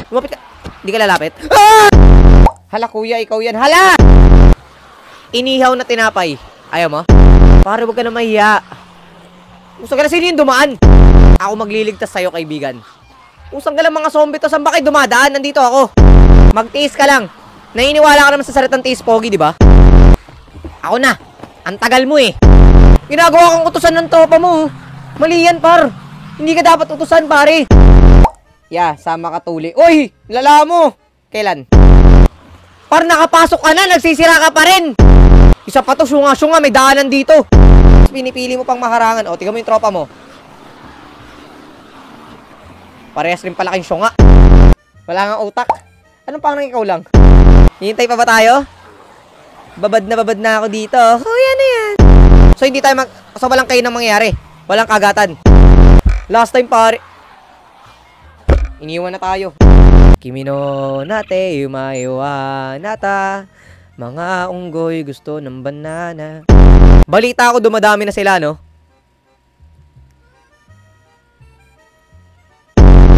Lumapit ka. Hindi ka lalapit. Ah! Hala kuya, ikaw yan. Hala! Inihaw na tinapay. Ayaw mo? Pare, wag ka na mahiya. Usang ka na, sino yung dumaan? Ako magliligtas sa'yo, kaibigan. Usang ka lang mga zombie to. Saan ba kayo dumadaan? Nandito ako. Mag-tiis ka lang. Nainiwala ka naman sa salitang tiis, Pogi, di ba? Ako na. Ang tagal mo eh. Ginagawa kang utusan ng tropa mo. Mali yan, par. Hindi ka dapat utusan, pare. Sama ka tuli. Uy, lala mo. Kailan? Par, nakapasok ka na. Nagsisira ka pa rin. Isa pa to, syunga-syunga. May daanan dito. Pinipili mo pang maharangan. O, tingnan mo yung tropa mo. Parehas rin pala kayong syunga. Wala nga utak. Anong pang ikaw lang? Hihintay pa ba tayo? Babad na ako dito. Kuya na yan. So, hindi tayo so, walang kayo nang mangyayari. Walang kagatan. Last time, pare. Iniwan na tayo. Kimi no nate yumaewa nata. Mga unggoy gusto ng banana. Balita ko dumadami na sila, no?